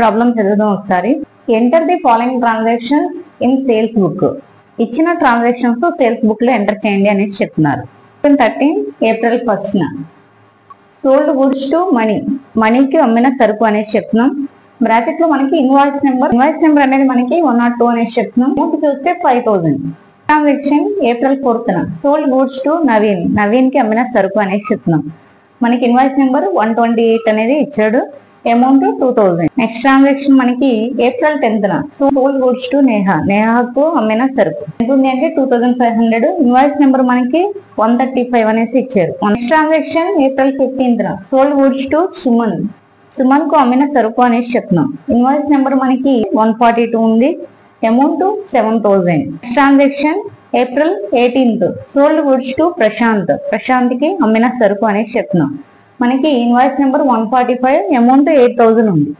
Problem చదువుదాం ఒకసారి. Enter the following transactions in sales book. ఇచ్చిన ట్రాన్సాక్షన్స్ సేల్స్ బుక్ లో ఎంటర్ చేయండి అనేసి చెప్తున్నారు. 13 ఏప్రిల్ 1న సోల్డ్ గుడ్స్ టు మనీ, మనీకి అమ్మిన సరుకు అనేసి చెప్తున్నాం. బ్రాకెట్ లో మనకి ఇన్వాయిస్ నెంబర్ అనేది మనకి 102 అనేసి చెప్తున్నాం. అమౌంట్ చూస్తే 5000. ట్రాన్సాక్షన్ ఏప్రిల్ 4న సోల్డ్ గుడ్స్ టు నవీన్ కి అమ్మిన సరుకు అనేసి చెప్తున్నాం. మనకి ఇన్వాయిస్ నెంబర్ 128 అనేది ఇచ్చాడు. అమౌంట్ 2000. నెక్స్ట్ ట్రాన్సాక్షన్ మనకి ఏప్రిల్ 10న సోల్డ్ గుడ్స్ టు నేహాకు అమ్మిన సరుకు ఎంత ఉంది అంటే 2500. ఇన్వాయిస్ నెంబర్ మనకి 135 అనేసి ఇచ్చారు. నెక్స్ట్ ట్రాన్సాక్షన్ ఏప్రిల్ 15న సోల్డ్ గుడ్స్ టు సుమన్ కు అమ్మిన సరుకు అనేసి చెప్తున్నాం. ఇన్వాయిస్ నెంబర్ మనకి 142 ఉంది. Amount 7000. Next transaction April 18th sold goods to Prashanth కి అమ్మిన సరుకు అనేసి చెప్తున్నాం. మనకి ఇన్వాయిస్ నెంబర్ 145, అమౌంట్ 8000 ఉంది.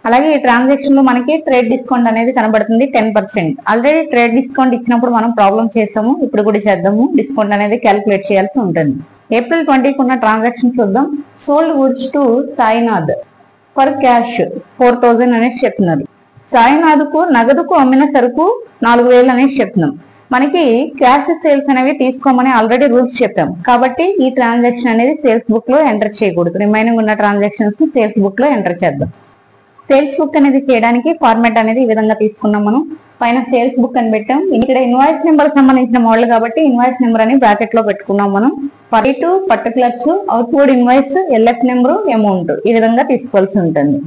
అలాగే ఈ ట్రాన్సాక్షన్ లో మనకి ట్రేడ్ డిస్కౌంట్ అనేది కనబడుతుంది 10%. ఆల్రెడీ ట్రేడ్ డిస్కౌంట్ ఇచ్చినప్పుడు మనం ప్రాబ్లం చేసాము, ఇప్పుడు కూడా చేద్దాము. డిస్కౌంట్ అనేది క్యాలిక్యులేట్ చేయాల్సి ఉంటుంది. ఏప్రిల్ 20కి ఉన్న ట్రాన్సాక్షన్ చూద్దాం. Sold goods to Sainath for cash 4000 అనేసి చెప్తున్నారు. సాయినాథ్ కు నగదుకు అమ్మిన సరుకు 4000 అనేసి చెప్తున్నాం. మనకి క్యాష్ సేల్స్ అనేవి తీసుకోమని ఆల్రెడీ రూల్స్ చెప్పాం. కాబట్టి ఈ ట్రాన్సాక్షన్ అనేది సేల్స్ బుక్ లో ఎంటర్ చేయకూడదు. రిమైనింగ్ ఉన్న ట్రాన్సాక్షన్స్ సేల్స్ బుక్ లో ఎంటర్ చేద్దాం. సేల్స్ బుక్ అనేది చేయడానికి ఫార్మాట్ అనేది ఈ విధంగా తీసుకున్నాం. మనం పైన సేల్స్ బుక్ అని పెట్టాం. ఇక్కడ ఇన్వాయిస్ నెంబర్ సంబంధించిన మోడల్ కాబట్టి ఇన్వాయిస్ నెంబర్ అని బ్రాకెట్ లో పెట్టుకున్నాం. మనం 42 particulars, outward invoice, LF number, amount ఈ విధంగా తీసుకోవాల్సి ఉంటుంది.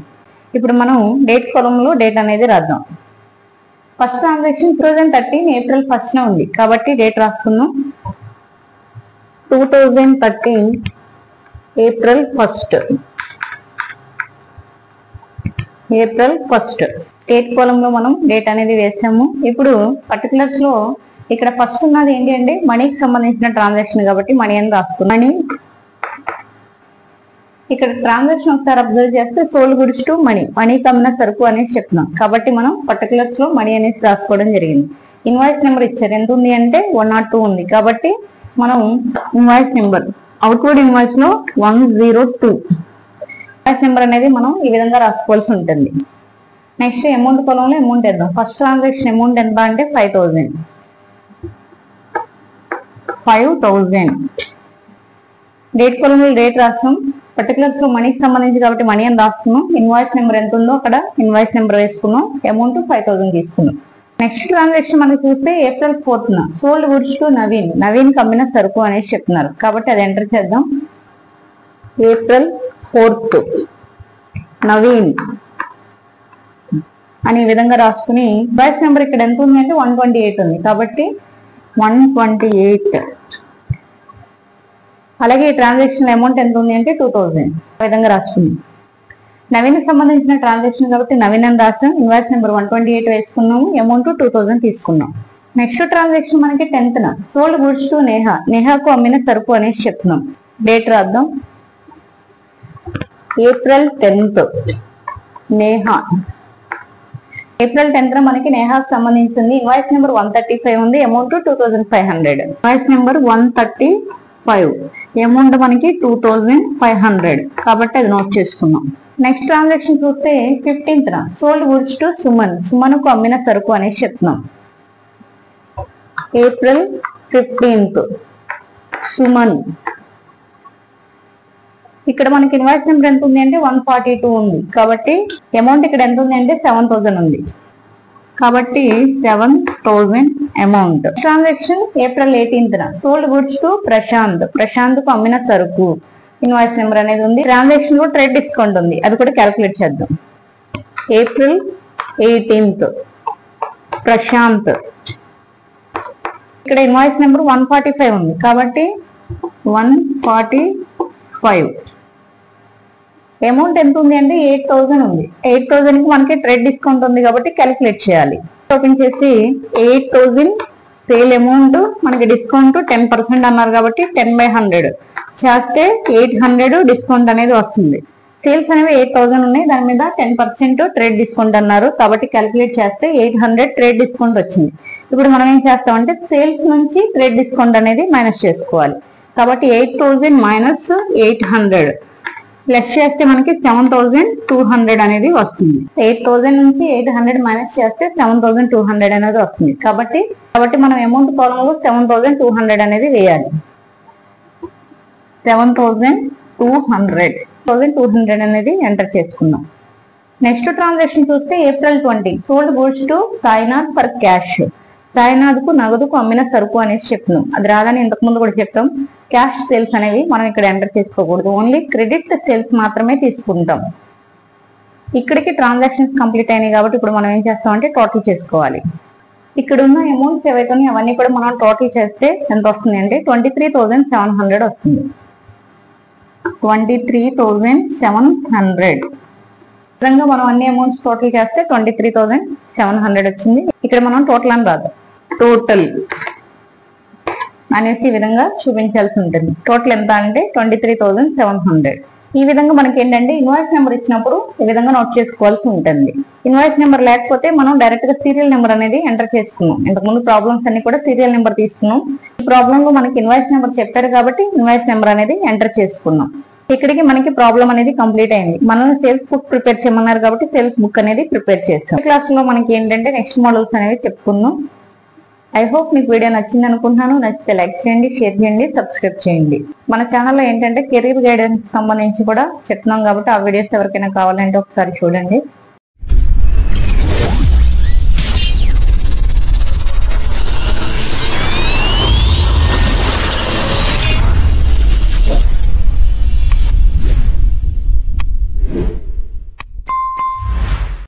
ఇప్పుడు మనం డేట్ కాలమ్ లో డేట్ అనేది రాద్దాం. ఫస్ట్ ట్రాన్సాక్షన్ 2013 ఏప్రిల్ 1న ఉంది కాబట్టి డేట్ రాసుకున్నాం. 2013 ఏప్రిల్ 1 డేట్ కాలమ్ లో మనం డేట్ అనేది వేసాము. ఇప్పుడు పర్టికులర్స్ లో ఇక్కడ ఫస్ట్ ఉన్నది ఏంటి అంటే మనీకి సంబంధించిన ట్రాన్సాక్షన్ కాబట్టి మనీ అని రాసుకున్నాం. మనీ ఇక్కడ ట్రాన్సాక్షన్ ఒకసారి అబ్జర్వ్ చేస్తే సోల్డ్ గుడ్స్ టు మనీకి అమ్మిన సరుకు అనేసి చెప్తున్నాం. కాబట్టి మనం పర్టికులర్స్ లో మనీ అనేసి రాసుకోవడం జరిగింది. ఇన్వాయిస్ నెంబర్ ఇచ్చారు, ఎంత ఉంది అంటే 102 ఉంది. కాబట్టి మనం ఇన్వాయిస్ నెంబర్ అవుట్వర్డ్ ఇన్వాయిస్ లో 102 ఇన్వాయిస్ నెంబర్ అనేది మనం ఈ విధంగా రాసుకోవాల్సి ఉంటుంది. నెక్స్ట్ అమౌంట్ కాలంలో అమౌంట్ వేద్దాం. ఫస్ట్ ట్రాన్సాక్షన్ అమౌంట్ ఎంత అంటే 5000. డేట్ కాలంలో డేట్ రాస్తాం. పర్టికులర్స్ లో మనీకి సంబంధించి కాబట్టి మనీ అని రాసుకున్నాం. ఇన్వాయిస్ నెంబర్ ఎంత ఉందో అక్కడ ఇన్వాయిస్ నెంబర్ వేసుకున్నాం. అమౌంట్ 5000 తీసుకున్నాం. నెక్స్ట్ ట్రాన్సాక్షన్ మనకి చూస్తే ఏప్రిల్ 4న సోల్డ్ గుడ్స్ టు నవీన్ కి అమ్మిన సరుకు అనేసి చెప్తున్నారు. కాబట్టి అది ఎంటర్ చేద్దాం. ఏప్రిల్ 4th నవీన్ అని ఈ విధంగా రాసుకుని ఇన్వాయిస్ నెంబర్ ఇక్కడ ఎంత ఉంది అంటే 128 ఉంది. కాబట్టి 128. అలాగే ఈ ట్రాన్సాక్షన్ అమౌంట్ ఎంత ఉంది అంటే 2000 ఆ విధంగా రాసుకున్నాం. నవీన్ కి సంబంధించిన ట్రాన్సాక్షన్ కాబట్టి నవీన్ అని రాసాం. ఇన్వాయిస్ నెంబర్ 128 వేసుకున్నాము. అమౌంట్ 2000 తీసుకున్నాం. నెక్స్ట్ ట్రాన్సాక్షన్ మనకి 10th సోల్డ్ గుడ్స్ టు నేహాకు అమ్మిన సరుకు అనేసి చెప్తున్నాం. డేట్ రాద్దాం. April 10th Neha. April 10th మనకి నేహాకు సంబంధించింది. ఇన్వాయిస్ నెంబర్ 135 ఉంది. అమౌంట్ 2500. ఇన్వాయిస్ నెంబర్ 135, అమౌంట్ మనకి 2500. కాబట్టి అది నోట్ చేసుకున్నాం. నెక్స్ట్ ట్రాన్సాక్షన్ చూస్తే 15th sold goods to Suman కు అమ్మిన సరుకు అనేసి చెప్తున్నాం. April 15th Suman. ఇక్కడ మనకి ఇన్వాయిస్ నెంబర్ ఎంత ఉంది అంటే 142 ఉంది. కాబట్టి అమౌంట్ ఇక్కడ ఎంత ఉంది అంటే 7000 ఉంది. కాబట్టి 7000 amount. Transaction April 18th sold goods to Prashanth కు అమ్మిన సరుకు. ఇన్వాయిస్ నెంబర్ అనేది ఉంది. ట్రాన్సాక్షన్ లో ట్రేడ్ డిస్కౌంట్ ఉంది, అది కూడా క్యాలిక్యులేట్ చేద్దాం. April 18th Prashanth. ఇక్కడ ఇన్వాయిస్ నెంబర్ 145 ఉంది. కాబట్టి 145. అమౌంట్ ఎంత ఉంది అంటే 8000 ఉంది. 8000 కి మనకి ట్రేడ్ డిస్కౌంట్ ఉంది కాబట్టి క్యాలిక్యులేట్ చేయాలి. ఓపెన్ చేసి 8000 సేల్ అమౌంట్ మనకి డిస్కౌంట్ 10% అన్నారు కాబట్టి 10/100 చేస్తే 800 డిస్కౌంట్ అనేది వస్తుంది. సేల్స్ అనేవి 8000 ఉన్నాయి, దాని మీద 10% ట్రేడ్ డిస్కౌంట్ అన్నారు కాబట్టి క్యాలిక్యులేట్ చేస్తే 800 ట్రేడ్ డిస్కౌంట్ వచ్చింది. ఇప్పుడు మనం ఏం చేస్తామంటే సేల్స్ నుంచి ట్రేడ్ డిస్కౌంట్ అనేది మైనస్ చేసుకోవాలి. కాబట్టి 8000 - 800 లెస్ చేస్తే మనకి 7200 అనేది వస్తుంది. 8000 నుంచి 800 మైనస్ చేస్తే 7200 అనేది వస్తుంది. కాబట్టి మనం అమౌంట్ కాలంలో 7200 అనేది వేయాలి. 7200 అనేది ఎంటర్ చేసుకుందాం. నెక్స్ట్ ట్రాన్సాక్షన్ చూస్తే April 20 sold goods to Sainath for cash. Sainath కు నగదుకు అమ్మిన సరుకు అనేసి చెప్తున్నాం. అది రాదని ఇంతకు ముందు కూడా చెప్పాం. క్యాష్ సేల్స్ అనేవి మనం ఇక్కడ ఎంటర్ చేసుకోకూడదు. ఓన్లీ క్రెడిట్ సేల్స్ మాత్రమే తీసుకుంటాం. ఇక్కడికి ట్రాన్సాక్షన్స్ కంప్లీట్ అయినాయి కాబట్టి ఇప్పుడు మనం ఏం చేస్తామంటే టోటల్ చేసుకోవాలి. ఇక్కడ ఉన్న అమౌంట్స్ ఏవైతే ఉన్నాయో అవన్నీ కూడా మనం టోటల్ చేస్తే ఎంత వస్తుంది అంటే 23,700 వస్తుంది. 23,700 విధంగా మనం అన్ని అమౌంట్స్ టోటల్ చేస్తే 23,700 వచ్చింది. ఇక్కడ మనం టోటల్ అని రాదు, టోటల్ అనేసి ఈ విధంగా చూపించాల్సి ఉంటుంది. టోటల్ ఎంత అంటే 23,700. ఈ విధంగా మనకి ఏంటంటే ఇన్వాయిస్ నెంబర్ ఇచ్చినప్పుడు ఈ విధంగా నోట్ చేసుకోవాల్సి ఉంటుంది. ఇన్వాయిస్ నెంబర్ లేకపోతే మనం డైరెక్ట్ గా సీరియల్ నెంబర్ అనేది ఎంటర్ చేసుకున్నాం. ఇంతకుముందు ప్రాబ్లమ్స్ అన్ని కూడా సీరియల్ నెంబర్ తీసుకున్నాం. ఈ ప్రాబ్లమ్ లో మనకి ఇన్వాయిస్ నెంబర్ చెప్పారు కాబట్టి ఇన్వాయిస్ నెంబర్ అనేది ఎంటర్ చేసుకున్నాం. ఇక్కడికి మనకి ప్రాబ్లం అనేది కంప్లీట్ అయింది. మనం సేల్స్ బుక్ ప్రిపేర్ చేయమన్నారు కాబట్టి సేల్స్ బుక్ అనేది ప్రిపేర్ చేస్తాం. క్లాస్ లో మనకి ఏంటంటే నెక్స్ట్ మోడల్స్ అనేవి చెప్పుకుందాం. ఐ హోప్ మీకు వీడియో నచ్చింది అనుకుంటున్నాను. నచ్చితే లైక్ చేయండి, షేర్ చేయండి, సబ్స్క్రైబ్ చేయండి. మన ఛానల్లో ఏంటంటే కెరీర్ గైడెన్స్ సంబంధించి కూడా చెప్తున్నాం కాబట్టి ఆ వీడియోస్ ఎవరికైనా కావాలంటే ఒకసారి చూడండి.